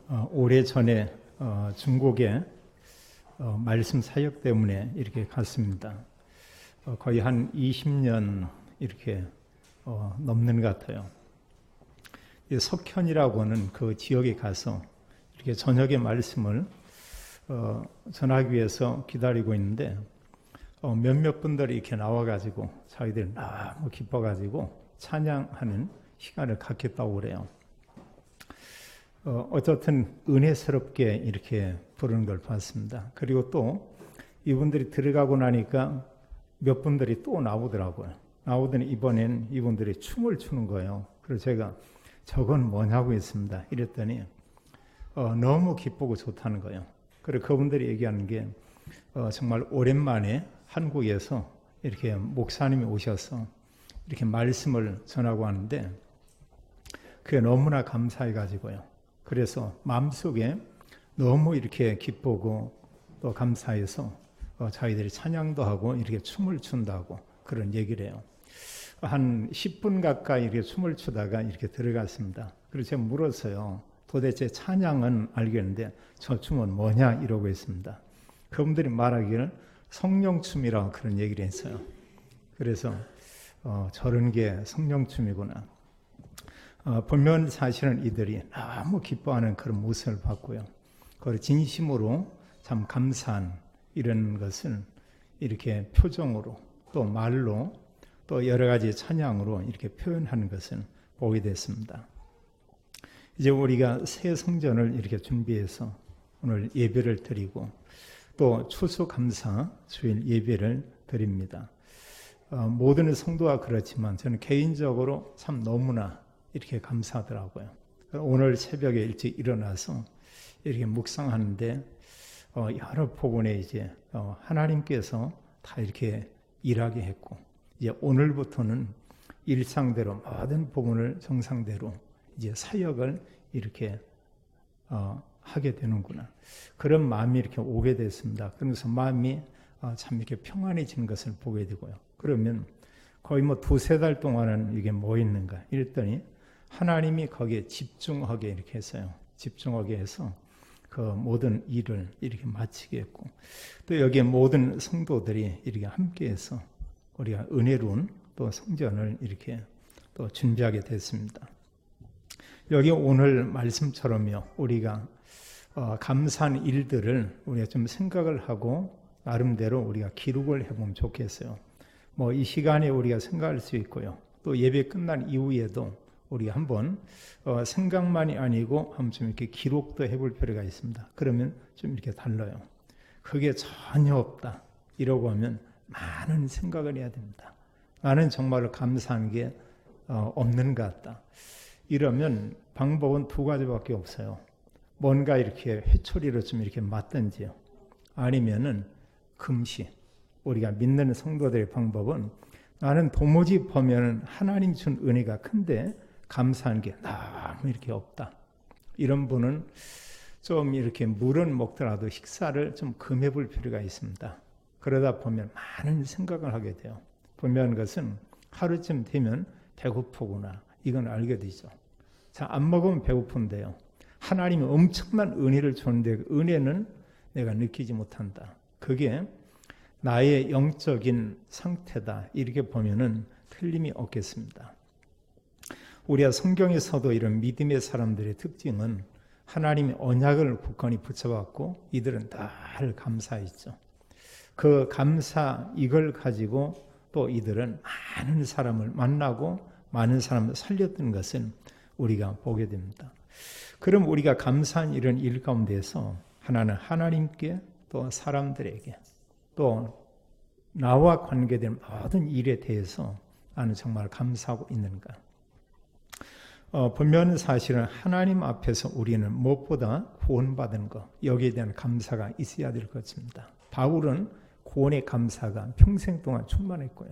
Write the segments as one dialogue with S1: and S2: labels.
S1: 오래전에 중국에 말씀 사역 때문에 이렇게 갔습니다. 거의 한 20년 이렇게 넘는 것 같아요. 석현이라고 하는 그 지역에 가서 이렇게 저녁에 말씀을 전하기 위해서 기다리고 있는데 몇몇 분들이 이렇게 나와가지고 자기들 너무 기뻐가지고 찬양하는 시간을 갖겠다고 그래요. 어쨌든 은혜스럽게 이렇게 부르는 걸 봤습니다. 그리고 또 이분들이 들어가고 나니까 몇 분들이 또 나오더라고요. 나오더니 이번엔 이분들이 춤을 추는 거예요. 그래서 제가 저건 뭐냐고 했습니다. 이랬더니 너무 기쁘고 좋다는 거예요. 그리고 그분들이 얘기하는 게 정말 오랜만에 한국에서 이렇게 목사님이 오셔서 이렇게 말씀을 전하고 하는데 그게 너무나 감사해가지고요. 그래서 마음속에 너무 이렇게 기쁘고 또 감사해서 자기들이 찬양도 하고 이렇게 춤을 춘다고 그런 얘기를 해요. 한 10분 가까이 이렇게 춤을 추다가 이렇게 들어갔습니다. 그래서 제가 물었어요. 도대체 찬양은 알겠는데 저 춤은 뭐냐 이러고 있습니다. 그분들이 말하기를 성령춤이라고 그런 얘기를 했어요. 그래서 저런 게 성령춤이구나. 보면 사실은 이들이 너무 기뻐하는 그런 모습을 봤고요. 그리고 진심으로 참 감사한 이런 것을 이렇게 표정으로 또 말로 또 여러 가지 찬양으로 이렇게 표현하는 것을 보게 됐습니다. 이제 우리가 새 성전을 이렇게 준비해서 오늘 예배를 드리고 또 추수감사 주일 예배를 드립니다. 모든 성도가 그렇지만 저는 개인적으로 참 너무나 이렇게 감사하더라고요. 오늘 새벽에 일찍 일어나서 이렇게 묵상하는데 여러 부분에 이제 하나님께서 다 이렇게 일하게 했고 이제 오늘부터는 일상대로 모든 부분을 정상대로 이제 사역을 이렇게 하게 되는구나. 그런 마음이 이렇게 오게 됐습니다. 그러면서 마음이 참 이렇게 평안해지는 것을 보게 되고요. 그러면 거의 뭐 2-3달 동안은 이게 뭐 있는가 이랬더니 하나님이 거기에 집중하게 이렇게 했어요. 집중하게 해서 그 모든 일을 이렇게 마치게 했고 또 여기에 모든 성도들이 이렇게 함께해서 우리가 은혜로운 또 성전을 이렇게 또 준비하게 됐습니다. 여기 오늘 말씀처럼요. 우리가 감사한 일들을 우리가 좀 생각을 하고 나름대로 우리가 기록을 해보면 좋겠어요. 뭐 이 시간에 우리가 생각할 수 있고요. 또 예배 끝난 이후에도 우리가 한번 생각만이 아니고 한번 좀 이렇게 기록도 해볼 필요가 있습니다. 그러면 좀 이렇게 달라요. 그게 전혀 없다. 이러고 하면 많은 생각을 해야 됩니다. 나는 정말로 감사한 게 없는 것 같다. 이러면 방법은 2가지밖에 없어요. 뭔가 이렇게 회초리로 좀 이렇게 맞든지요. 아니면은 금시. 우리가 믿는 성도들의 방법은 나는 도무지 보면 하나님 준 은혜가 큰데 감사한 게 너무 이렇게 없다. 이런 분은 좀 이렇게 물은 먹더라도 식사를 좀 금해 볼 필요가 있습니다. 그러다 보면 많은 생각을 하게 돼요. 분명한 것은 하루쯤 되면 배고프구나. 이건 알게 되죠. 자, 안 먹으면 배고픈데요. 하나님이 엄청난 은혜를 주는데 그 은혜는 내가 느끼지 못한다. 그게 나의 영적인 상태다. 이렇게 보면은 틀림이 없겠습니다. 우리가 성경에서도 이런 믿음의 사람들의 특징은 하나님의 언약을 굳건히 붙여왔고 이들은 늘 감사했죠. 그 감사 이걸 가지고 또 이들은 많은 사람을 만나고 많은 사람을 살렸던 것은 우리가 보게 됩니다. 그럼 우리가 감사한 이런 일 가운데서 하나는 하나님께 또 사람들에게 또 나와 관계된 모든 일에 대해서 나는 정말 감사하고 있는가? 분명한 사실은 하나님 앞에서 우리는 무엇보다 구원받은 것 여기에 대한 감사가 있어야 될 것입니다. 바울은 구원의 감사가 평생 동안 충만했고요.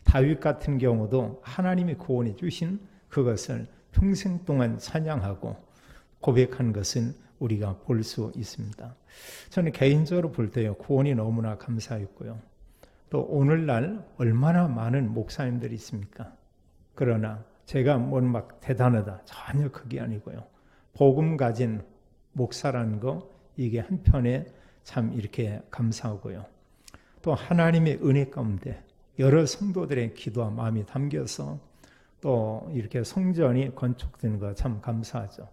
S1: 다윗 같은 경우도 하나님이 구원해 주신 그것을 평생 동안 찬양하고 고백한 것은 우리가 볼 수 있습니다. 저는 개인적으로 볼 때요 구원이 너무나 감사했고요. 또 오늘날 얼마나 많은 목사님들이 있습니까? 그러나 제가 막 대단하다 전혀 그게 아니고요. 복음 가진 목사라는 거 이게 한편에 참 이렇게 감사하고요. 또 하나님의 은혜 가운데 여러 성도들의 기도와 마음이 담겨서 또 이렇게 성전이 건축되는 거 참 감사하죠.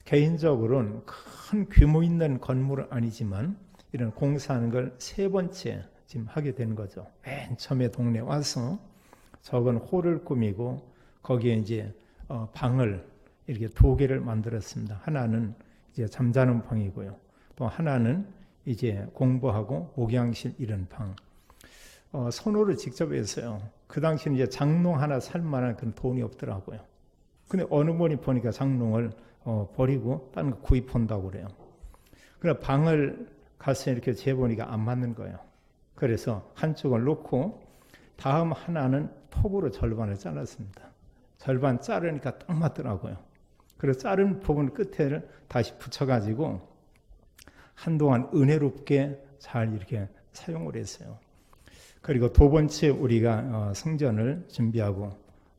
S1: 개인적으로는 큰 규모 있는 건물은 아니지만 이런 공사하는 걸 3번째 지금 하게 되는 거죠. 맨 처음에 동네 와서 적은 홀을 꾸미고 거기에 이제 방을 이렇게 2개를 만들었습니다. 하나는 이제 잠자는 방이고요. 또 하나는 이제 공부하고 목양실 이런 방. 선호를 직접 했어요. 그 당시는 이제 장롱 하나 살 만한 그런 돈이 없더라고요. 근데 어느 분이 보니까 장롱을 버리고 다른 거 구입한다고 그래요. 그래 방을 가서 이렇게 재보니까 안 맞는 거예요. 그래서 한쪽을 놓고 다음 하나는 톱으로 절반을 잘랐습니다. 절반 자르니까 딱 맞더라고요. 그래서 자른 부분 끝에를 다시 붙여가지고 한동안 은혜롭게 잘 이렇게 사용을 했어요. 그리고 2번째 우리가 성전을 준비하고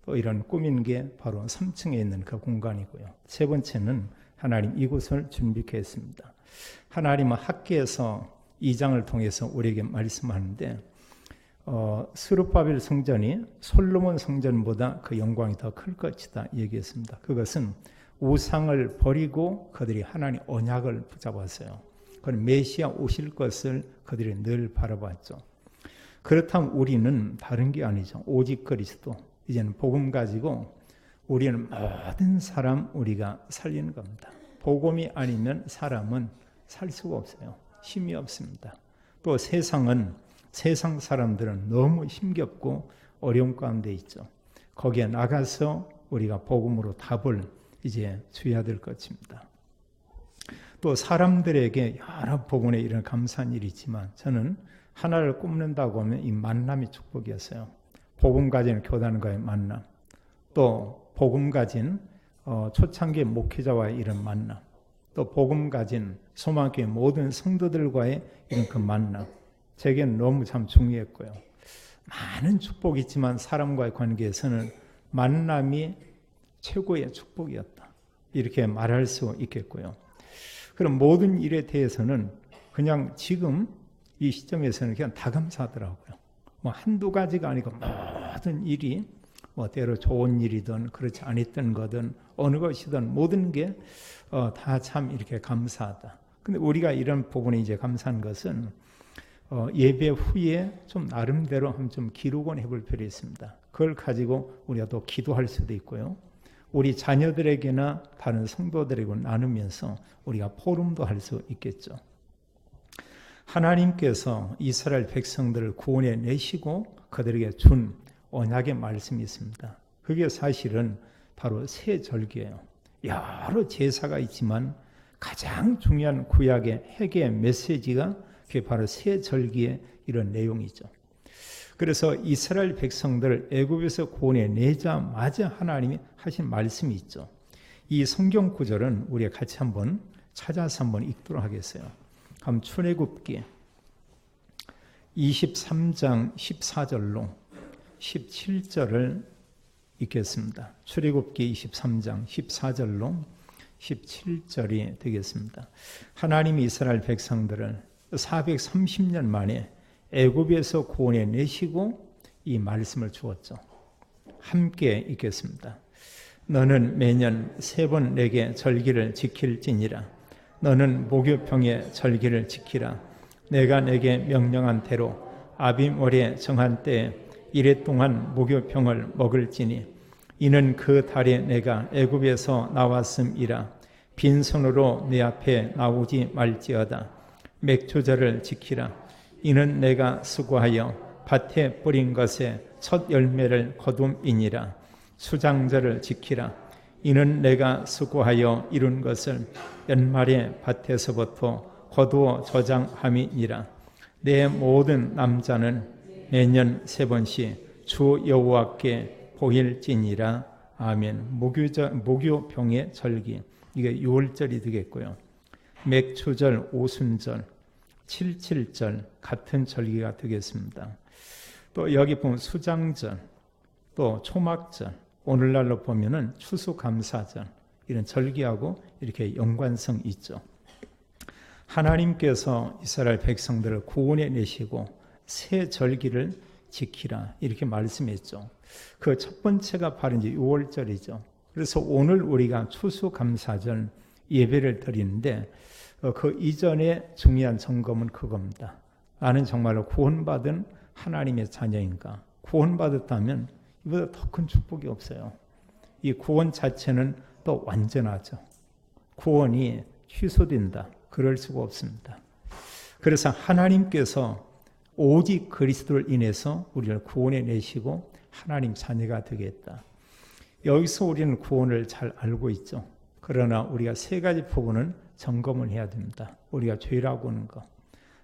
S1: 또 이런 꾸민 게 바로 3층에 있는 그 공간이고요. 3번째는 하나님 이곳을 준비케 했습니다. 하나님은 학개에서 2장을 통해서 우리에게 말씀하는데 스룹바벨 성전이 솔로몬 성전보다 그 영광이 더 클 것이다 얘기했습니다. 그것은 우상을 버리고 그들이 하나님 언약을 붙잡았어요. 그건 메시아 오실 것을 그들이 늘 바라봤죠. 그렇다면 우리는 다른 게 아니죠. 오직 그리스도. 이제는 복음 가지고 우리는 모든 사람 우리가 살리는 겁니다. 복음이 아니면 사람은 살 수가 없어요. 힘이 없습니다. 또 세상 사람들은 너무 힘겹고 어려움 가운데 있죠. 거기에 나가서 우리가 복음으로 답을 이제 줘야 될 것입니다. 또 사람들에게 여러 복음에 이런 감사한 일이 있지만 저는 하나를 꼽는다고 하면 이 만남이 축복이었어요. 복음 가진 교단과의 만남, 또 복음 가진 초창기 목회자와의 이런 만남, 또 복음 가진 소망교회 모든 성도들과의 이런 그 만남, 제게는 너무 참 중요했고요. 많은 축복이 있지만 사람과의 관계에서는 만남이 최고의 축복이었다. 이렇게 말할 수 있겠고요. 그럼 모든 일에 대해서는 그냥 지금 이 시점에서는 그냥 다 감사하더라고요. 뭐 한두 가지가 아니고 모든 일이 뭐 때로 좋은 일이든 그렇지 않았던 거든 어느 것이든 모든 게 다 참 이렇게 감사하다. 근데 우리가 이런 부분에 이제 감사한 것은 예배 후에 좀 나름대로 한번 좀 기록을 해볼 필요가 있습니다. 그걸 가지고 우리가 또 기도할 수도 있고요. 우리 자녀들에게나 다른 성도들에게 나누면서 우리가 포럼도 할 수 있겠죠. 하나님께서 이스라엘 백성들을 구원해 내시고 그들에게 준 언약의 말씀이 있습니다. 그게 사실은 바로 새 절기예요. 여러 제사가 있지만 가장 중요한 구약의 회개의 메시지가 그게 바로 새 절기의 이런 내용이죠. 그래서 이스라엘 백성들을 애굽에서 구원해 내자마자 하나님이 하신 말씀이 있죠. 이 성경 구절은 우리가 같이 한번 찾아서 한번 읽도록 하겠어요. 그럼 출애굽기 23장 14절로 17절을 읽겠습니다. 출애굽기 23장 14절로 17절이 되겠습니다. 하나님이 이스라엘 백성들을 430년 만에 애굽에서 구원해 내시고 이 말씀을 주었죠. 함께 읽겠습니다. 너는 매년 3번 내게 절기를 지킬지니라. 너는 목요평의 절기를 지키라. 내가 내게 명령한 대로 아비월에 정한 때에 이래 동안 목요평을 먹을지니 이는 그 달에 내가 애굽에서 나왔음이라. 빈손으로 내 앞에 나오지 말지어다. 맥주절을 지키라. 이는 내가 수고하여 밭에 뿌린 것에 첫 열매를 거둠이니라. 수장절을 지키라. 이는 내가 수고하여 이룬 것을 연말에 밭에서부터 거두어 저장함이니라. 내 모든 남자는 매년 3번씩 주 여호와께 보일지니라. 아멘. 목요병의 절기, 이게 6월절이 되겠고요. 맥추절, 오순절, 77절 같은 절기가 되겠습니다. 또 여기 보면 수장절, 또 초막절, 오늘날로 보면은 추수감사절, 이런 절기하고 이렇게 연관성이 있죠. 하나님께서 이스라엘 백성들을 구원해 내시고 새 절기를 지키라 이렇게 말씀했죠. 그 첫 번째가 바로 이제 6월절이죠. 그래서 오늘 우리가 추수감사절 예배를 드리는데 그 이전에 중요한 점검은 그겁니다. 나는 정말로 구원받은 하나님의 자녀인가? 구원받았다면 이보다 더 큰 축복이 없어요. 이 구원 자체는 또 완전하죠. 구원이 취소된다. 그럴 수가 없습니다. 그래서 하나님께서 오직 그리스도를 인해서 우리를 구원해 내시고 하나님 자녀가 되겠다. 여기서 우리는 구원을 잘 알고 있죠. 그러나 우리가 세 가지 부분은 점검을 해야 됩니다. 우리가 죄라고 하는 것.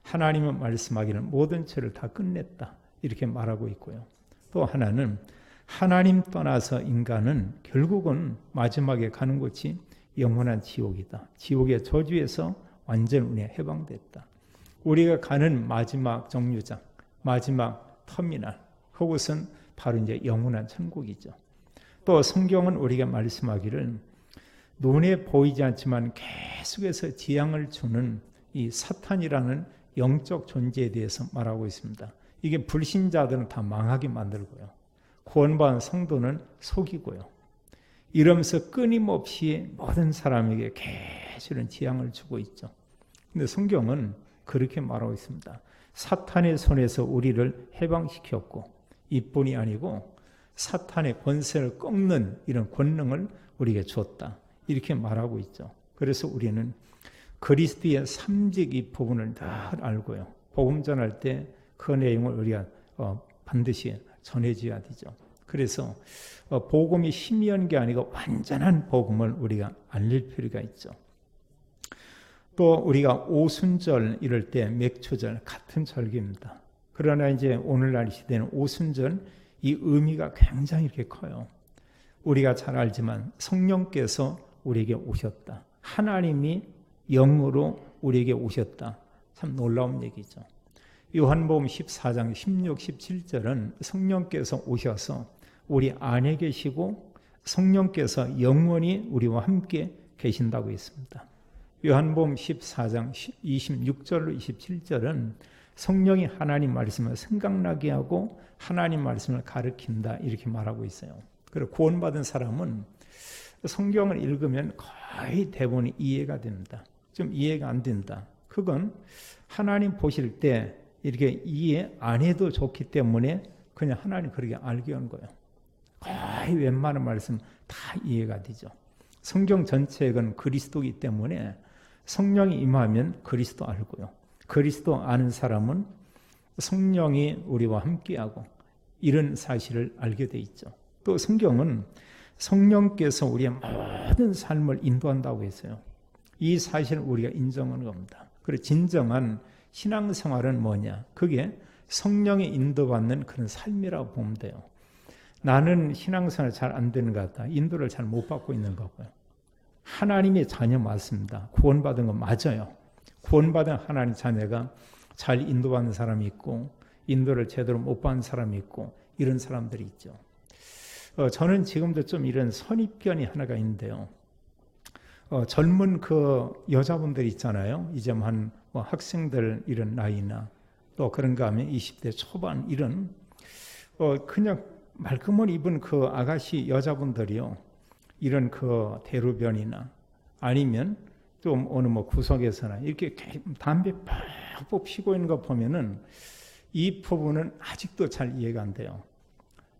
S1: 하나님은 말씀하기는 모든 죄를 다 끝냈다. 이렇게 말하고 있고요. 또 하나는 하나님 떠나서 인간은 결국은 마지막에 가는 곳이 영원한 지옥이다. 지옥의 저주에서 완전 우리가 해방됐다. 우리가 가는 마지막 정류장, 마지막 터미널, 그곳은 바로 이제 영원한 천국이죠. 또 성경은 우리가 말씀하기를 눈에 보이지 않지만 계속해서 재앙을 주는 이 사탄이라는 영적 존재에 대해서 말하고 있습니다. 이게 불신자들은 다 망하게 만들고요. 구원받은 성도는 속이고요. 이러면서 끊임없이 모든 사람에게 계시는 재앙을 주고 있죠. 근데 성경은 그렇게 말하고 있습니다. 사탄의 손에서 우리를 해방시켰고 이뿐이 아니고 사탄의 권세를 꺾는 이런 권능을 우리에게 줬다. 이렇게 말하고 있죠. 그래서 우리는 그리스도의 삼직 이 부분을 다 알고요. 복음 전할 때 그 내용을 우리가 반드시 전해줘야 되죠. 그래서 복음이 희미한 게 아니고 완전한 복음을 우리가 알릴 필요가 있죠. 또 우리가 오순절 이럴 때 맥추절 같은 절기입니다. 그러나 이제 오늘날 이 시대는 오순절 이 의미가 굉장히 이렇게 커요. 우리가 잘 알지만 성령께서 우리에게 오셨다. 하나님이 영으로 우리에게 오셨다. 참 놀라운 얘기죠. 요한복음 14장 16, 17절은 성령께서 오셔서 우리 안에 계시고 성령께서 영원히 우리와 함께 계신다고 했습니다. 요한복음 14장 26절로 27절은 성령이 하나님 말씀을 생각나게 하고 하나님 말씀을 가르친다 이렇게 말하고 있어요. 그리고 구원받은 사람은 성경을 읽으면 거의 대부분 이해가 됩니다. 좀 이해가 안 된다. 그건 하나님 보실 때 이렇게 이해 안 해도 좋기 때문에 그냥 하나님 그렇게 알게 한 거예요. 거의 웬만한 말씀 다 이해가 되죠. 성경 전체는 그리스도이기 때문에 성령이 임하면 그리스도 알고요. 그리스도 아는 사람은 성령이 우리와 함께하고 이런 사실을 알게 돼 있죠. 또 성경은 성령께서 우리의 모든 삶을 인도한다고 했어요. 이 사실을 우리가 인정하는 겁니다. 그리고 진정한 신앙생활은 뭐냐? 그게 성령의 인도받는 그런 삶이라고 보면 돼요. 나는 신앙생활 잘 안 되는 것 같다. 인도를 잘 못 받고 있는 거고요. 하나님의 자녀 맞습니다. 구원받은 건 맞아요. 구원받은 하나님 자녀가 잘 인도받는 사람이 있고 인도를 제대로 못 받는 사람이 있고 이런 사람들이 있죠. 저는 지금도 좀 이런 선입견이 하나가 있는데요. 젊은 그 여자분들 있잖아요. 이제 한 뭐 학생들 이런 나이나 또 그런가 하면 20대 초반 이런 그냥 말끔을 입은 그 아가씨 여자분들이요. 이런 그 대로변이나 아니면 좀 어느 뭐 구석에서나 이렇게 담배 팍 피고 있는 거 보면은 이 부분은 아직도 잘 이해가 안 돼요.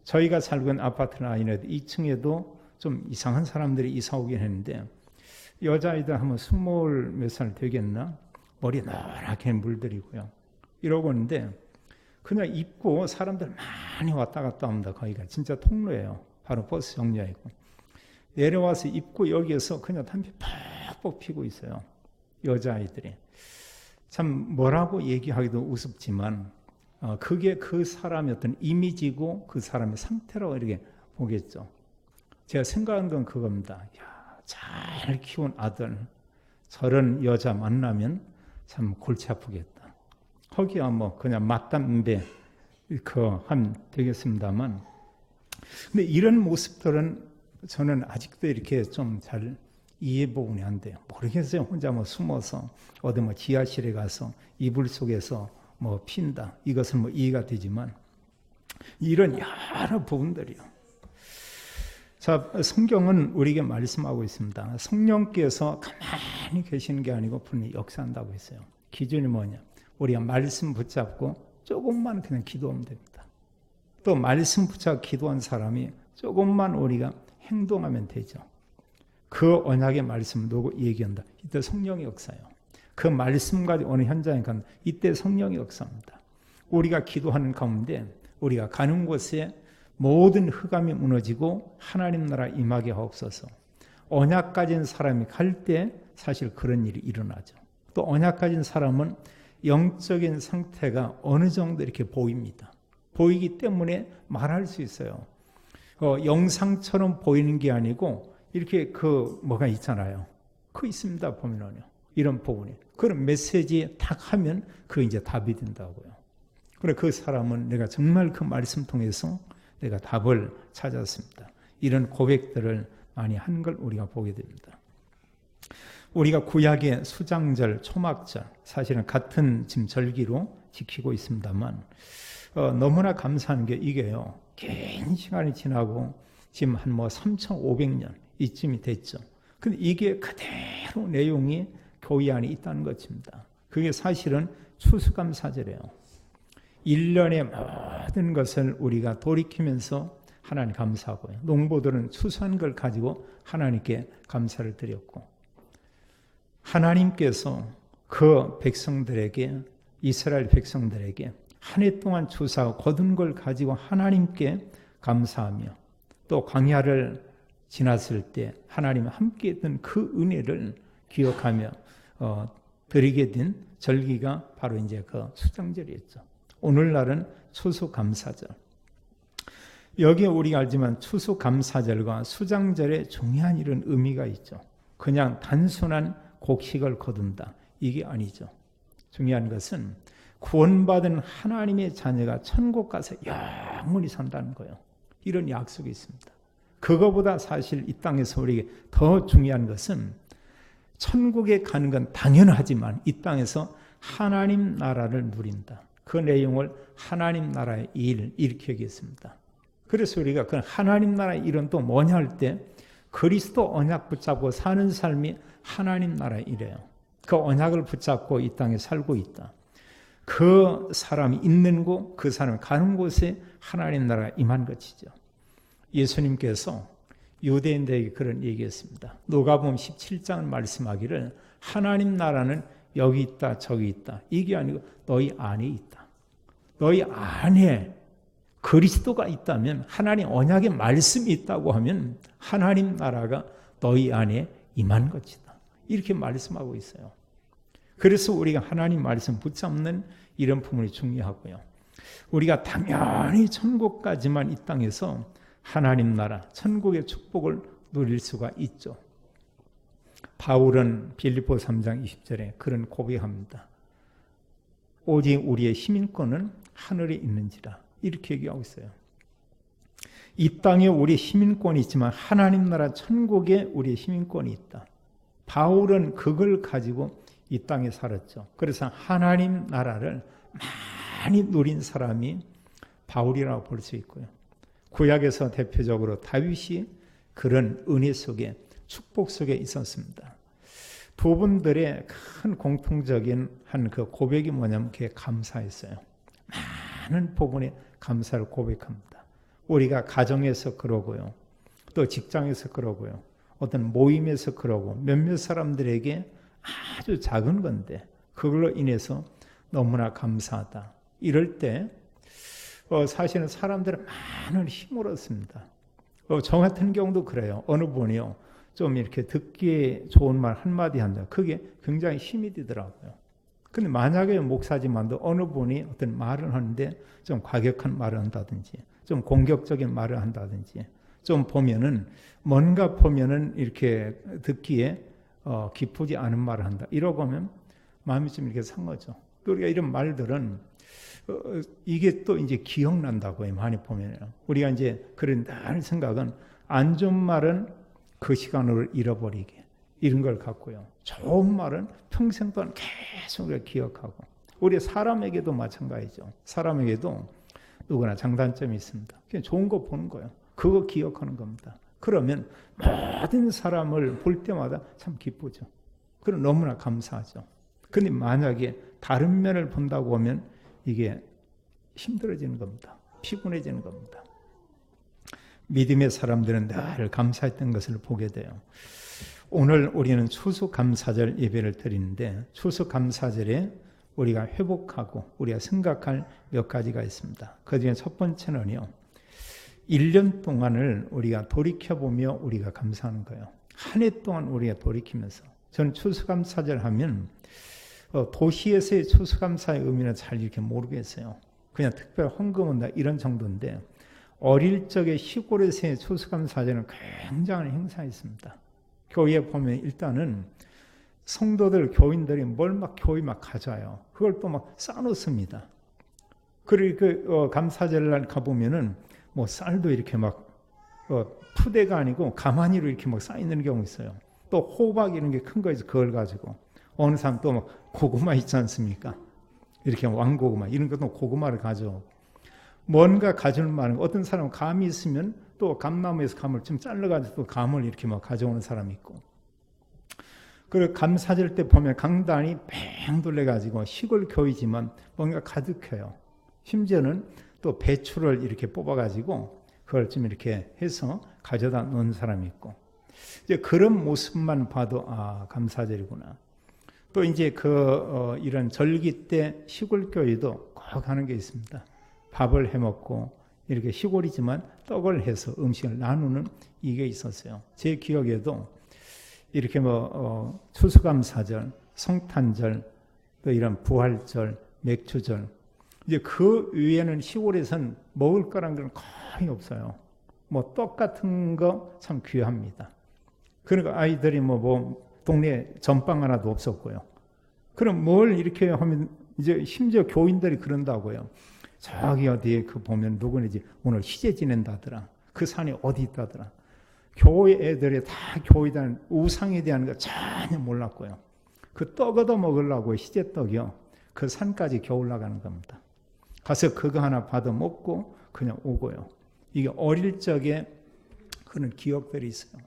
S1: 저희가 살고 있는 아파트나 아니면 2층에도 좀 이상한 사람들이 이사 오긴 했는데 여자아이들 하면 20 몇 살 되겠나? 머리 노랗게 물들이고요. 이러고 있는데 그냥 입고 사람들 많이 왔다 갔다 합니다. 거기가 진짜 통로예요. 바로 버스 정류장이고. 내려와서 입고 여기에서 그냥 담배 팍 피고 있어요. 여자아이들이. 참 뭐라고 얘기하기도 우습지만 그게 그 사람의 어떤 이미지고 그 사람의 상태라고 이렇게 보겠죠. 제가 생각한 건 그겁니다. 야, 잘 키운 아들 저런 여자 만나면 참 골치 아프겠다. 거기야 뭐 그냥 맞담배 하면 되겠습니다만 근데 이런 모습들은 저는 아직도 이렇게 좀 잘 이해 부분이 안 돼요. 모르겠어요. 혼자 뭐 숨어서 어디 뭐 지하실에 가서 이불 속에서 뭐 핀다. 이것은 뭐 이해가 되지만 이런 여러 부분들이요. 자, 성경은 우리에게 말씀하고 있습니다. 성령께서 가만히 계시는 게 아니고 분명히 역사한다고 했어요. 기준이 뭐냐? 우리가 말씀 붙잡고 조금만 그냥 기도하면 됩니다. 또 말씀 붙잡고 기도한 사람이 조금만 우리가 행동하면 되죠. 그 언약의 말씀을 누구 얘기한다. 이때 성령의 역사예요. 그 말씀과 어느 현장에 간다. 이때 성령의 역사입니다. 우리가 기도하는 가운데 우리가 가는 곳에 모든 흑암이 무너지고 하나님 나라 임하게 하옵소서. 언약 가진 사람이 갈 때 사실 그런 일이 일어나죠. 또 언약 가진 사람은 영적인 상태가 어느 정도 이렇게 보입니다. 보이기 때문에 말할 수 있어요. 영상처럼 보이는 게 아니고 이렇게 뭐가 있잖아요. 그 있습니다 보면은요. 이런 부분이. 그런 메시지에 딱 하면 그 이제 답이 된다고요. 그래 그 사람은 내가 정말 그 말씀 통해서 내가 답을 찾았습니다. 이런 고백들을 많이 한 걸 우리가 보게 됩니다. 우리가 구약의 수장절, 초막절 사실은 같은 지금 절기로 지키고 있습니다만 너무나 감사한 게 이게요. 긴 시간이 지나고 지금 한 3,500년 이쯤이 됐죠. 근데 이게 그대로 내용이 교회 안에 있다는 것입니다. 그게 사실은 추수감사절이에요. 1년의 모든 것을 우리가 돌이키면서 하나님 감사하고요. 농부들은 추수한 걸 가지고 하나님께 감사를 드렸고 하나님께서 그 백성들에게 이스라엘 백성들에게 한 해 동안 추수하고 거둔 걸 가지고 하나님께 감사하며 또 광야를 지났을 때 하나님 함께 했던 그 은혜를 기억하며 드리게 된 절기가 바로 이제 그 수장절이었죠. 오늘날은 추수감사절. 여기에 우리가 알지만 추수감사절과 수장절에 중요한 이런 의미가 있죠. 그냥 단순한 곡식을 거둔다. 이게 아니죠. 중요한 것은 구원받은 하나님의 자녀가 천국 가서 영원히 산다는 거예요. 이런 약속이 있습니다. 그거보다 사실 이 땅에서 우리에게 더 중요한 것은 천국에 가는 건 당연하지만 이 땅에서 하나님 나라를 누린다. 그 내용을 하나님 나라의 일 이렇게 얘기했습니다. 그래서 우리가 그 하나님 나라의 일은 또 뭐냐 할 때 그리스도 언약 붙잡고 사는 삶이 하나님 나라의 일이에요. 그 언약을 붙잡고 이 땅에 살고 있다. 그 사람이 있는 곳, 그 사람이 가는 곳에 하나님 나라가 임한 것이죠. 예수님께서 유대인들에게 그런 얘기했습니다. 누가복음 17장은 말씀하기를 하나님 나라는 여기 있다 저기 있다. 이게 아니고 너희 안에 있다. 너희 안에 그리스도가 있다면 하나님 언약의 말씀이 있다고 하면 하나님 나라가 너희 안에 임한 것이다. 이렇게 말씀하고 있어요. 그래서 우리가 하나님 말씀 붙잡는 이런 부분이 중요하고요. 우리가 당연히 천국까지만 이 땅에서 하나님 나라, 천국의 축복을 누릴 수가 있죠. 바울은 빌립보 3장 20절에 그런 고백합니다. 오직 우리의 시민권은 하늘에 있는지라 이렇게 얘기하고 있어요. 이 땅에 우리의 시민권이 있지만 하나님 나라 천국에 우리의 시민권이 있다. 바울은 그걸 가지고 이 땅에 살았죠. 그래서 하나님 나라를 많이 누린 사람이 바울이라고 볼 수 있고요. 구약에서 대표적으로 다윗이 그런 은혜 속에 축복 속에 있었습니다. 두 분들의 큰 공통적인 한 그 고백이 뭐냐면 그게 감사했어요. 많은 부분에 감사를 고백합니다. 우리가 가정에서 그러고요. 또 직장에서 그러고요. 어떤 모임에서 그러고 몇몇 사람들에게 아주 작은 건데 그걸로 인해서 너무나 감사하다. 이럴 때 사실은 사람들은 많은 힘을 얻습니다. 저 같은 경우도 그래요. 어느 분이요. 좀 이렇게 듣기에 좋은 말 한마디 한다. 그게 굉장히 힘이 되더라고요. 근데 만약에 목사지만도 어느 분이 어떤 말을 하는데 좀 과격한 말을 한다든지 좀 공격적인 말을 한다든지 좀 보면은 뭔가 보면은 이렇게 듣기에 기쁘지 않은 말을 한다. 이러고 하면 마음이 좀 이렇게 상하죠. 우리가 이런 말들은 이게 또 이제 기억난다고요. 많이 보면요. 우리가 이제 그런 날 생각은 안 좋은 말은 그 시간을 잃어버리게. 이런 걸 갖고요. 좋은 말은 평생 동안 계속 기억하고, 우리 사람에게도 마찬가지죠. 사람에게도 누구나 장단점이 있습니다. 그냥 좋은 거 보는 거예요. 그거 기억하는 겁니다. 그러면 모든 사람을 볼 때마다 참 기쁘죠. 그럼 너무나 감사하죠. 근데 만약에 다른 면을 본다고 하면 이게 힘들어지는 겁니다. 피곤해지는 겁니다. 믿음의 사람들은 늘 감사했던 것을 보게 돼요. 오늘 우리는 추수감사절 예배를 드리는데, 추수감사절에 우리가 회복하고 우리가 생각할 몇 가지가 있습니다. 그중에 첫 번째는요, 1년 동안을 우리가 돌이켜보며 우리가 감사하는 거예요. 한 해 동안 우리가 돌이키면서. 저는 추수감사절 하면 도시에서의 추수감사의 의미는 잘 이렇게 모르겠어요. 그냥 특별 헌금한다 이런 정도인데, 어릴 적에 시골에서의 추수감사절은 굉장한 행사였습니다. 교회에 보면 일단은 성도들, 교인들이 뭘 막 교회 막 가져와요. 그걸 또 막 싸놓습니다. 그리고 감사절날 가보면은 뭐 쌀도 이렇게 막 푸대가 아니고 가마니로 이렇게 막 쌓이는 경우 있어요. 또 호박 이런 게 큰 거 있어, 그걸 가지고 어느 사람 또 막 고구마 있지 않습니까? 이렇게 왕고구마 이런 것도 고구마를 가져. 뭔가 가져오는 말은, 어떤 사람은 감이 있으면 또 감나무에서 감을 좀 잘라가지고 또 감을 이렇게 막 가져오는 사람이 있고. 그리고 감사절 때 보면 강단이 뺑 돌려가지고 시골 교회지만 뭔가 가득해요. 심지어는 또 배추를 이렇게 뽑아가지고 그걸 좀 이렇게 해서 가져다 놓은 사람이 있고. 이제 그런 모습만 봐도 감사절이구나. 또 이제 이런 절기 때 시골 교회도 꼭 하는 게 있습니다. 밥을 해 먹고 이렇게 시골이지만 떡을 해서 음식을 나누는 이게 있었어요. 제 기억에도 이렇게 추수감사절, 성탄절, 또 이런 부활절, 맥주절, 이제 그 위에는 시골에선 먹을 거란 건 거의 없어요. 뭐 떡 같은 거 참 귀합니다. 그러니까 아이들이 동네에 전빵 하나도 없었고요. 그럼 뭘 이렇게 하면, 이제 심지어 교인들이 그런다고요. 저기 어디에 보면 누구는지 오늘 희재 지낸다더라. 그 산이 어디 있다더라. 교회 애들이 다 교회에 대한 우상에 대한 거 전혀 몰랐고요. 그 떡 얻어 먹으려고 희재떡이요. 그 산까지 겨우 올라가는 겁니다. 가서 그거 하나 받아 먹고 그냥 오고요. 이게 어릴 적에 그런 기억들이 있어요.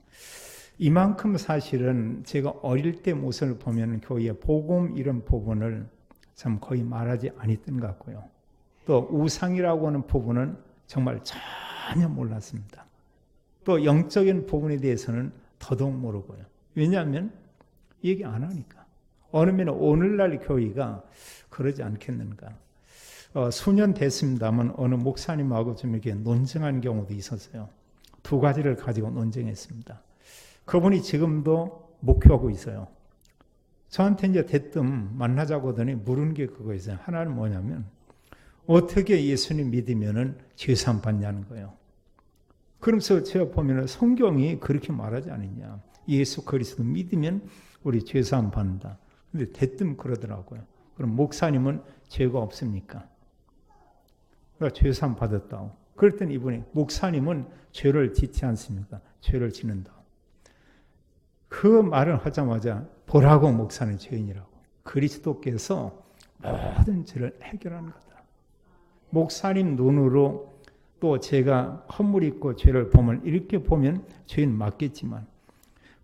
S1: 이만큼 사실은 제가 어릴 때 모습을 보면 교회에 복음 이런 부분을 참 거의 말하지 않았던 것 같고요. 또 우상이라고 하는 부분은 정말 전혀 몰랐습니다. 또 영적인 부분에 대해서는 더더욱 모르고요. 왜냐하면 얘기 안 하니까. 어느 면 오늘날 교회가 그러지 않겠는가. 수년 됐습니다만 어느 목사님하고 좀 이렇게 논쟁한 경우도 있었어요. 두 가지를 가지고 논쟁했습니다. 그분이 지금도 목회하고 있어요. 저한테 이제 대뜸 만나자고 하더니 물은 게 그거 있어요. 하나는 뭐냐면, 어떻게 예수님 믿으면은 죄사함 받냐는 거예요. 그러면서 제가 보면은 성경이 그렇게 말하지 않느냐. 예수 그리스도 믿으면 우리 죄사함 받는다. 근데 대뜸 그러더라고요. 그럼 목사님은 죄가 없습니까? 그러니까 죄사함 받았다고. 그랬더니 이분이, 목사님은 죄를 짓지 않습니까? 죄를 짓는다. 그 말을 하자마자 보라고, 목사는 죄인이라고. 그리스도께서 모든 죄를 해결하는 거다. 목사님 눈으로 또 제가 허물 있고 죄를 보면, 이렇게 보면 죄인 맞겠지만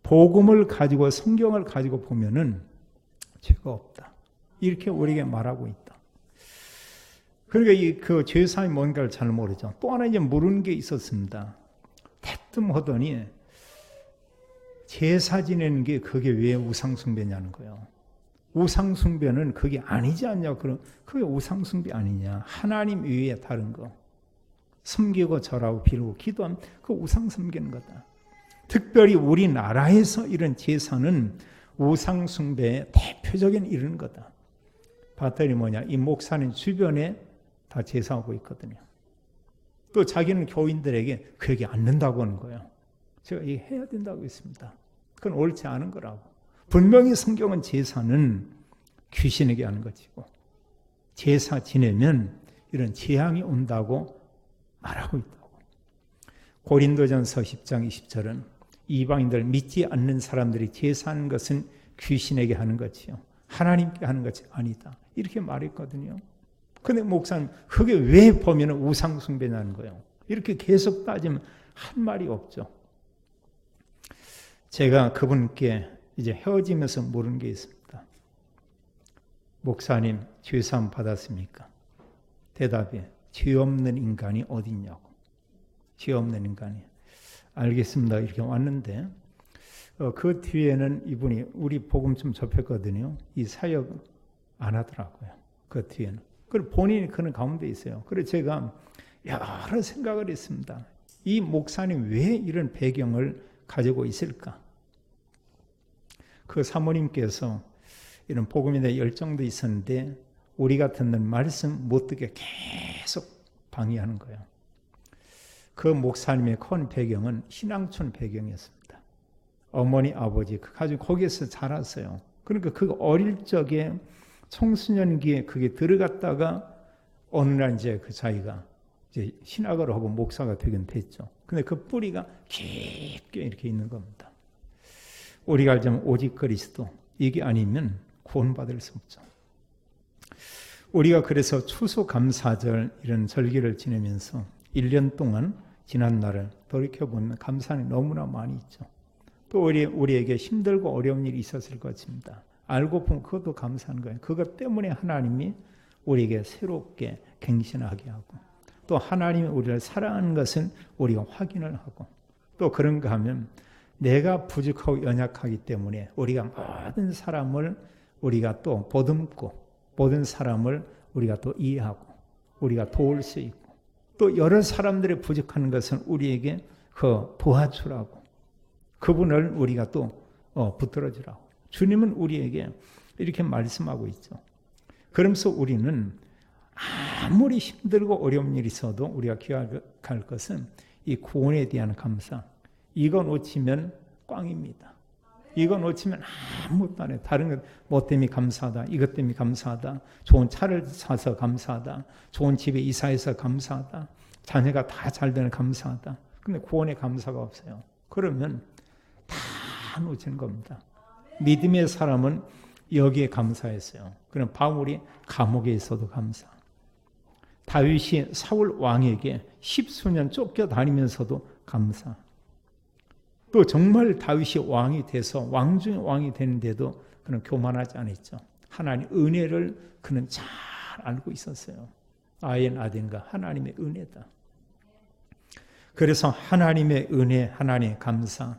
S1: 복음을 가지고 성경을 가지고 보면은 죄가 없다. 이렇게 우리에게 말하고 있다. 그러니까 그 죄사함이 뭔가를 잘 모르죠. 또 하나 이제 모르는 게 있었습니다. 대뜸 하더니 제사 지내는 게 그게 왜 우상숭배냐는 거예요. 우상숭배는 그게 아니지 않냐. 그게 우상숭배 아니냐. 하나님 외에 다른 거. 섬기고 절하고 비르고 기도하면 그 우상숭배는 거다. 특별히 우리나라에서 이런 제사는 우상숭배의 대표적인 이런 거다. 봤더니 뭐냐. 이 목사님 주변에 다 제사하고 있거든요. 또 자기는 교인들에게 그 얘기 안 는다고 하는 거예요. 제가 얘기해야 된다고 했습니다. 그건 옳지 않은 거라고. 분명히 성경은 제사는 귀신에게 하는 것이고, 제사 지내면 이런 재앙이 온다고 말하고 있다고. 고린도전서 10장 20절은 이방인들 믿지 않는 사람들이 제사하는 것은 귀신에게 하는 것이요 하나님께 하는 것이 아니다. 이렇게 말했거든요. 근데 목사님 그게 왜 보면 우상 숭배냐는 거예요. 이렇게 계속 따지면 한 말이 없죠. 제가 그분께 이제 헤어지면서 물은 게 있습니다. 목사님 죄사함 받았습니까? 대답이 죄 없는 인간이 어디 있냐고. 죄 없는 인간이. 알겠습니다. 이렇게 왔는데 그 뒤에는 이분이 우리 복음 좀 접했거든요. 이 사역 안 하더라고요. 그 뒤에는. 그리고 본인이 그런 가운데 있어요. 그래서 제가 여러 생각을 했습니다. 이 목사님 왜 이런 배경을 가지고 있을까? 그 사모님께서 이런 복음에 대해 열정도 있었는데 우리가 듣는 말씀 못 듣게 계속 방해하는 거예요. 그 목사님의 큰 배경은 신앙촌 배경이었습니다. 어머니, 아버지 그 가족 거기에서 자랐어요. 그러니까 그 어릴 적에 청소년기에 그게 들어갔다가 어느 날 이제 그 자기가 이제 신학을 하고 목사가 되긴 됐죠. 근데 그 뿌리가 깊게 이렇게 있는 겁니다. 우리가 알자면 오직 그리스도 이게 아니면 구원받을 수 없죠. 우리가 그래서 추수감사절 이런 절기를 지내면서 1년 동안 지난 날을 돌이켜보면 감사는 너무나 많이 있죠. 또 우리에게 힘들고 어려운 일이 있었을 것입니다. 알고 보면 그것도 감사한 거예요. 그것 때문에 하나님이 우리에게 새롭게 갱신하게 하고 또 하나님이 우리를 사랑하는 것은 우리가 확인을 하고 또 그런가 하면 내가 부족하고 연약하기 때문에 우리가 모든 사람을 우리가 또 보듬고 모든 사람을 우리가 또 이해하고 우리가 도울 수 있고 또 여러 사람들이 부족한 것은 우리에게 그 도와주라고 그분을 우리가 또 붙들어주라고 주님은 우리에게 이렇게 말씀하고 있죠. 그러면서 우리는 아무리 힘들고 어려운 일이 있어도 우리가 기억할 것은 이 구원에 대한 감사. 이거 놓치면 꽝입니다. 이거 놓치면 아무것도 안 해요. 다른 것 뭐 때문에 감사하다. 이것 때문에 감사하다. 좋은 차를 사서 감사하다. 좋은 집에 이사해서 감사하다. 자녀가 다 잘 되는 감사하다. 근데 구원에 감사가 없어요. 그러면 다 놓치는 겁니다. 믿음의 사람은 여기에 감사했어요. 그럼 바울이 감옥에 있어도 감사. 다윗이 사울 왕에게 10수년 쫓겨다니면서도 감사. 또 정말 다윗이 왕이 돼서 왕 중에 왕이 되는데도 그는 교만하지 않았죠. 하나님 은혜를 그는 잘 알고 있었어요. 아엔 아덴가 하나님의 은혜다. 그래서 하나님의 은혜, 하나님의 감사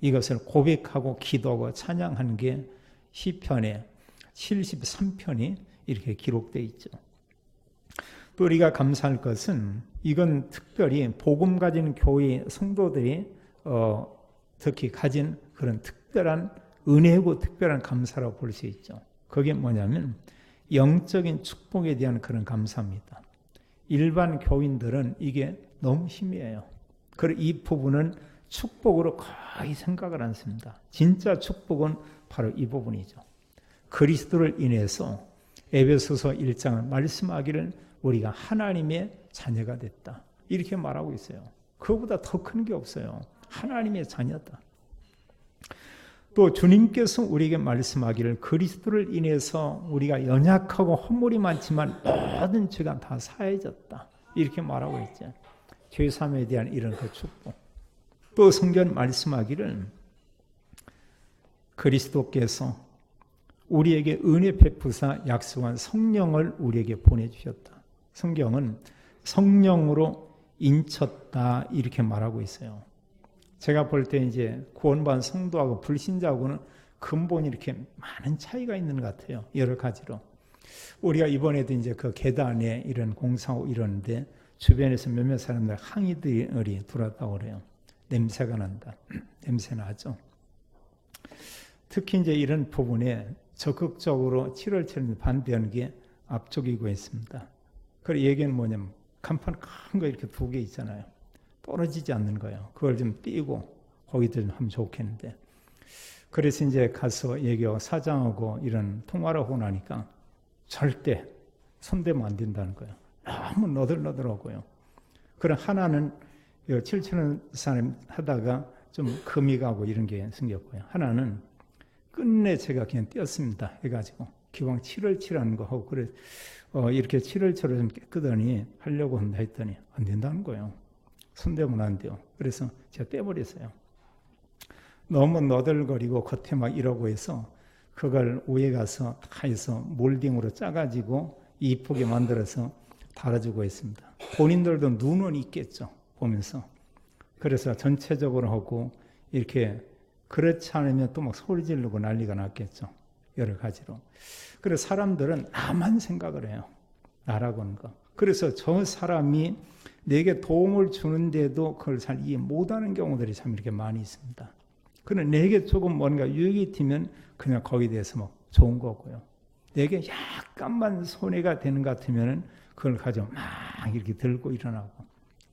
S1: 이것을 고백하고 기도하고 찬양한 게 시편의 73편이 이렇게 기록되어 있죠. 또 우리가 감사할 것은 이건 특별히 복음 가진 교회 성도들이 특히 가진 그런 특별한 은혜고 특별한 감사라고 볼 수 있죠. 그게 뭐냐면 영적인 축복에 대한 그런 감사입니다. 일반 교인들은 이게 너무 희미해요. 그리고 이 부분은 축복으로 거의 생각을 안 씁니다. 진짜 축복은 바로 이 부분이죠. 그리스도를 인해서 에베소서 1장을 말씀하기를 우리가 하나님의 자녀가 됐다. 이렇게 말하고 있어요. 그거보다 더 큰 게 없어요. 하나님의 자녀다. 또 주님께서 우리에게 말씀하기를 그리스도를 인해서 우리가 연약하고 허물이 많지만 모든 죄가 다 사해졌다. 이렇게 말하고 있죠. 죄사함에 대한 이런 그 축복. 또 성경 말씀하기를 그리스도께서 우리에게 은혜 베푸사 약속한 성령을 우리에게 보내주셨다. 성경은 성령으로 인쳤다 이렇게 말하고 있어요. 제가 볼 때 이제 구원받은 성도하고 불신자하고는 근본이 이렇게 많은 차이가 있는 것 같아요. 여러 가지로. 우리가 이번에도 이제 그 계단에 이런 공사하고 이러는데 주변에서 몇몇 사람들 항의들이 들어왔다고 그래요. 냄새가 난다. 냄새 나죠. 특히 이제 이런 부분에 적극적으로 치료를 치는 반대하는 게 앞쪽이고 있습니다. 그 얘기는 뭐냐면 간판 큰 거 이렇게 두 개 있잖아요. 떨어지지 않는 거예요. 그걸 좀 띄고 거기도 좀 하면 좋겠는데. 그래서 이제 가서 얘기하고 사장하고 이런 통화를 하고 나니까 절대 손대면 안 된다는 거예요. 너무 너덜너덜하고요. 그럼 하나는 7,000원 사람 하다가 좀 금이 가고 이런 게 생겼고요. 하나는 끝내 제가 그냥 띄었습니다. 해가지고 기왕 7월 칠하는 거 하고 그래 이렇게 7월 칠을 좀 깨끗하니 하려고 한다 했더니 안 된다는 거예요. 손대면 안 돼요. 그래서 제가 떼버렸어요. 너무 너덜거리고 겉에 막 이러고 해서 그걸 위에 가서 다 해서 몰딩으로 짜가지고 이쁘게 만들어서 달아주고 있습니다. 본인들도 눈은 있겠죠. 보면서. 그래서 전체적으로 하고 이렇게 그렇지 않으면 또 막 소리 지르고 난리가 났겠죠. 여러 가지로. 그래서 사람들은 나만 생각을 해요. 나라고 하는 거. 그래서 저 사람이 내게 도움을 주는데도 그걸 잘 이해 못하는 경우들이 참 이렇게 많이 있습니다. 그는 내게 조금 뭔가 유익이 되면 그냥 거기에 대해서 뭐 좋은 거고요. 내게 약간만 손해가 되는 것 같으면 그걸 가지고 막 이렇게 들고 일어나고.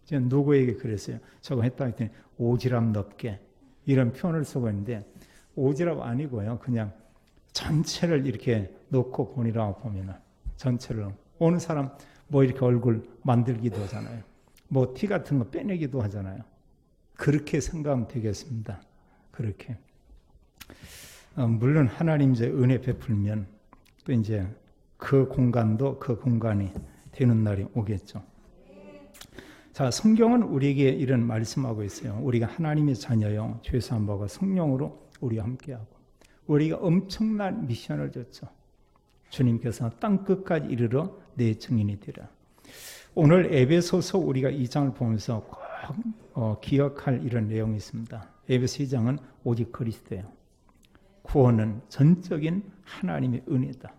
S1: 제가 누구에게 그랬어요. 저거 했다 했더니 오지랖 넓게 이런 표현을 쓰고 있는데 오지랖 아니고요. 그냥 전체를 이렇게 놓고 보니라고 보면은 전체를 어느 사람 뭐 이렇게 얼굴 만들기도 하잖아요. 뭐 티 같은 거 빼내기도 하잖아요. 그렇게 생각하면 되겠습니다. 그렇게. 물론 하나님 이제 은혜 베풀면 또 이제 그 공간도 그 공간이 되는 날이 오겠죠. 자, 성경은 우리에게 이런 말씀하고 있어요. 우리가 하나님의 자녀요, 죄사함 받고 성령으로 우리와 함께하고 우리가 엄청난 미션을 줬죠. 주님께서 땅 끝까지 이르러 내 증인이 되라. 오늘 에베소서 우리가 2장을 보면서 꼭 기억할 이런 내용이 있습니다. 에베소 2장은 오직 그리스도예요. 구원은 전적인 하나님의 은혜다.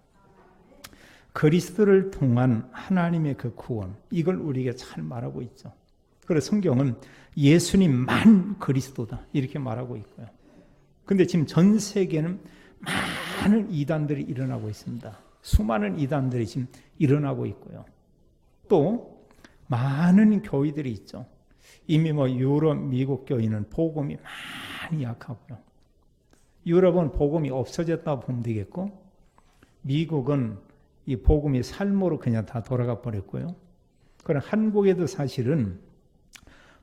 S1: 그리스도를 통한 하나님의 그 구원, 이걸 우리에게 잘 말하고 있죠. 그래서 성경은 예수님만 그리스도다 이렇게 말하고 있고요. 근데 지금 전 세계는 많은 이단들이 일어나고 있습니다. 수많은 이단들이 지금 일어나고 있고요. 또 많은 교회들이 있죠. 이미 뭐 유럽, 미국 교회는 복음이 많이 약하고요. 유럽은 복음이 없어졌다고 보면 되겠고, 미국은 이 복음이 삶으로 그냥 다 돌아가 버렸고요. 그럼 한국에도 사실은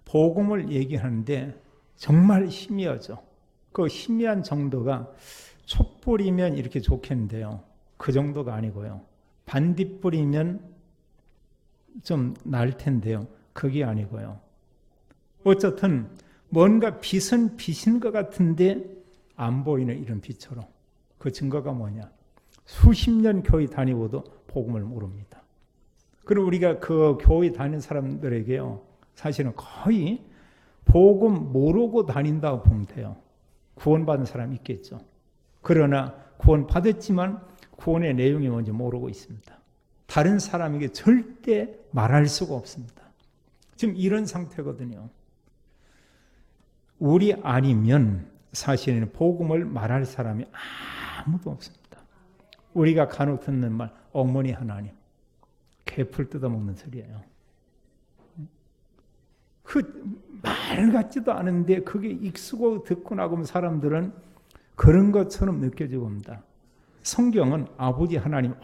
S1: 복음을 얘기하는데 정말 희미하죠. 그 희미한 정도가 촛불이면 이렇게 좋겠는데요. 그 정도가 아니고요. 반딧불이면 좀 나을 텐데요. 그게 아니고요. 어쨌든 뭔가 빛은 빛인 것 같은데 안 보이는 이런 빛처럼. 그 증거가 뭐냐? 수십 년 교회 다니고도 복음을 모릅니다. 그리고 우리가 그 교회 다니는 사람들에게요, 사실은 거의 복음 모르고 다닌다고 보면 돼요. 구원받은 사람이 있겠죠. 그러나 구원받았지만 구원의 내용이 뭔지 모르고 있습니다. 다른 사람에게 절대 말할 수가 없습니다. 지금 이런 상태거든요. 우리 아니면 사실은 복음을 말할 사람이 아무도 없습니다. 우리가 간혹 듣는 말, 어머니 하나님, 개풀 뜯어먹는 소리예요. 그 말 같지도 않은데 그게 익숙하고 듣고 나면 사람들은 그런 것처럼 느껴지고 옵니다. 성경은 아버지 하나님,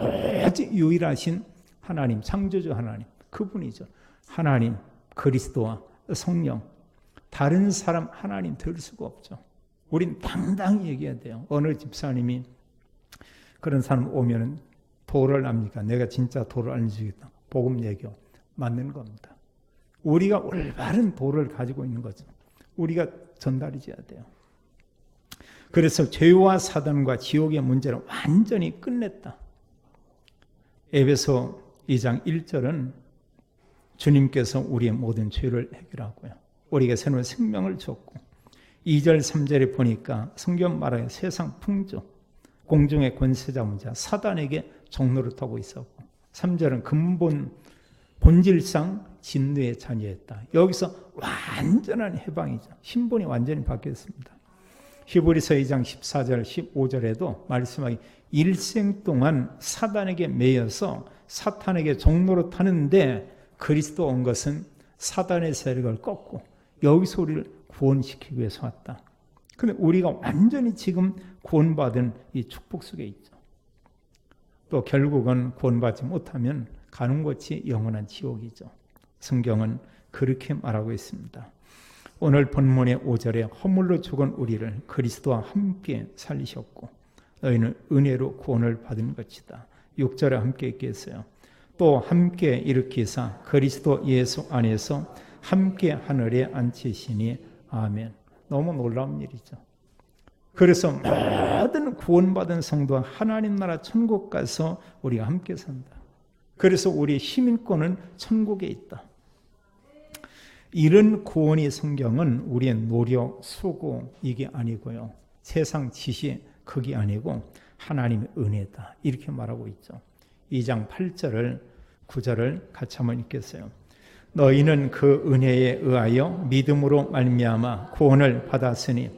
S1: 오직 유일하신 하나님, 창조주 하나님, 그분이죠. 하나님, 그리스도와 성령, 다른 사람 하나님 될 수가 없죠. 우린 당당히 얘기해야 돼요. 어느 집사님이 그런 사람 오면은 도를 압니까? 내가 진짜 도를 알려주겠다. 복음 얘기요. 맞는 겁니다. 우리가 올바른 도를 가지고 있는 거죠. 우리가 전달해 줘야 돼요. 그래서 죄와 사단과 지옥의 문제를 완전히 끝냈다. 에베소 2장 1절은 주님께서 우리의 모든 죄를 해결하고요. 우리에게 새로운 생명을 줬고 2절 3절에 보니까 성경 말하는 세상 풍조, 공중의 권세 잡은 자 사단에게 종노릇 하고 있었고 3절은 본질상 진노의 자녀였다. 여기서 완전한 해방이죠. 신분이 완전히 바뀌었습니다. 히브리서 2장 14절 15절에도 말씀하기 일생 동안 사단에게 매여서 사탄에게 종노릇 하는데 그리스도 온 것은 사단의 세력을 꺾고 여기서 우리를 구원시키기 위해서 왔다. 그런데 우리가 완전히 지금 구원받은 이 축복 속에 있죠. 또 결국은 구원받지 못하면 가는 곳이 영원한 지옥이죠. 성경은 그렇게 말하고 있습니다. 오늘 본문의 5절에 허물로 죽은 우리를 그리스도와 함께 살리셨고 너희는 은혜로 구원을 받은 것이다. 6절에 함께 있겠어요. 또 함께 일으키사 그리스도 예수 안에서 함께 하늘에 앉히시니 아멘. 너무 놀라운 일이죠. 그래서 모든 구원받은 성도와 하나님 나라 천국 가서 우리가 함께 산다. 그래서 우리의 시민권은 천국에 있다. 이런 구원의 성경은 우리의 노력, 수고 이게 아니고요. 세상 지시 그게 아니고 하나님의 은혜다. 이렇게 말하고 있죠. 2장 8절을 9절을 같이 한번 읽겠어요. 너희는 그 은혜에 의하여 믿음으로 말미암아 구원을 받았으니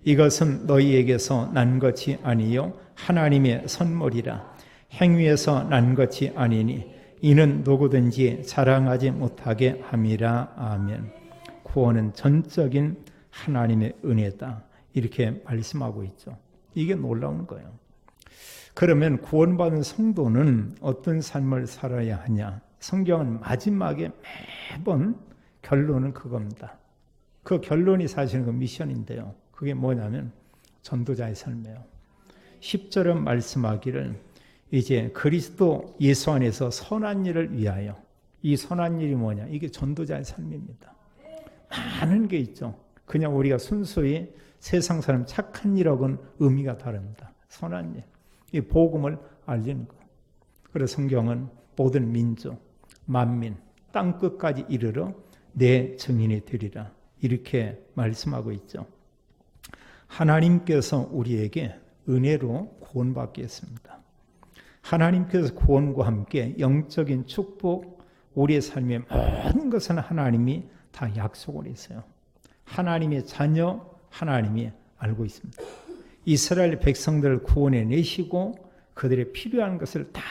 S1: 이것은 너희에게서 난 것이 아니요 하나님의 선물이라. 행위에서 난 것이 아니니 이는 누구든지 자랑하지 못하게 함이라. 아멘. 구원은 전적인 하나님의 은혜다. 이렇게 말씀하고 있죠. 이게 놀라운 거예요. 그러면 구원받은 성도는 어떤 삶을 살아야 하냐? 성경은 마지막에 매번 결론은 그겁니다. 그 결론이 사실은 그 미션인데요. 그게 뭐냐면 전도자의 삶이에요. 10절은 말씀하기를 이제 그리스도 예수 안에서 선한 일을 위하여. 이 선한 일이 뭐냐? 이게 전도자의 삶입니다. 많은 게 있죠. 그냥 우리가 순수히 세상 사람 착한 일하고는 의미가 다릅니다. 선한 일. 이 복음을 알리는 것. 그래서 성경은 모든 민족, 만민, 땅 끝까지 이르러 내 증인이 되리라. 이렇게 말씀하고 있죠. 하나님께서 우리에게 은혜로 구원받게 했습니다. 하나님께서 구원과 함께 영적인 축복, 우리의 삶의 모든 것은 하나님이 다 약속을 했어요. 하나님의 자녀, 하나님이 알고 있습니다. 이스라엘 백성들을 구원해 내시고 그들의 필요한 것을 다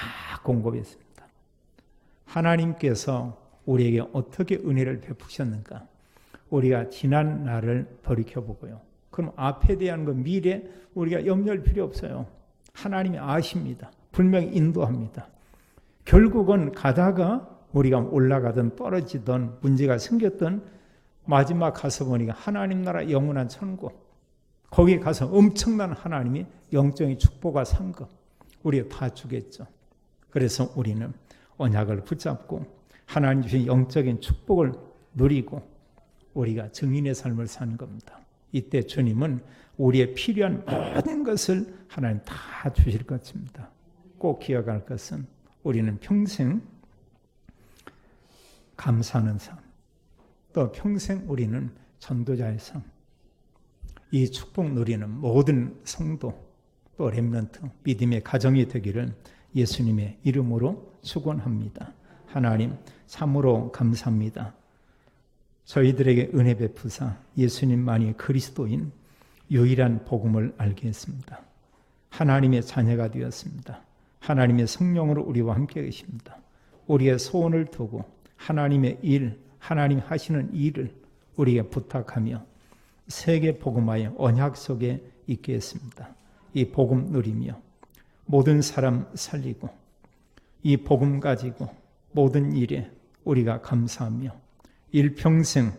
S1: 공급했습니다. 하나님께서 우리에게 어떻게 은혜를 베푸셨는가? 우리가 지난 날을 돌이켜보고요. 그럼 앞에 대한 그 미래 우리가 염려할 필요 없어요. 하나님이 아십니다. 분명히 인도합니다. 결국은 가다가 우리가 올라가든 떨어지든 문제가 생겼든 마지막 가서 보니까 하나님 나라 영원한 천국, 거기에 가서 엄청난 하나님이 영적인 축복과 상급 우리가 다 주겠죠. 그래서 우리는 언약을 붙잡고 하나님 주신 영적인 축복을 누리고 우리가 증인의 삶을 사는 겁니다. 이때 주님은 우리의 필요한 모든 것을 하나님 다 주실 것입니다. 꼭 기억할 것은 우리는 평생 감사하는 삶, 또 평생 우리는 전도자의 삶, 이 축복 누리는 모든 성도, 또 렘넌트, 믿음의 가정이 되기를 예수님의 이름으로 축원합니다. 하나님 참으로 감사합니다. 저희들에게 은혜 베푸사 예수님만이 그리스도인 유일한 복음을 알게 했습니다. 하나님의 자녀가 되었습니다. 하나님의 성령으로 우리와 함께 계십니다. 우리의 소원을 두고 하나님의 일, 하나님 하시는 일을 우리에게 부탁하며 세계 복음화의 언약 속에 있게 했습니다. 이 복음 누리며 모든 사람 살리고 이 복음 가지고 모든 일에 우리가 감사하며 일평생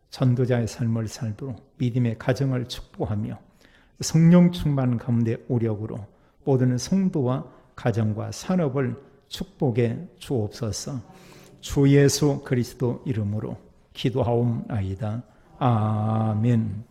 S1: 전도자의 삶을 살도록 믿음의 가정을 축복하며 성령 충만 가운데 오력으로 모든 성도와 가정과 산업을 축복해 주옵소서. 주 예수 그리스도 이름으로 기도하옵나이다. 아멘.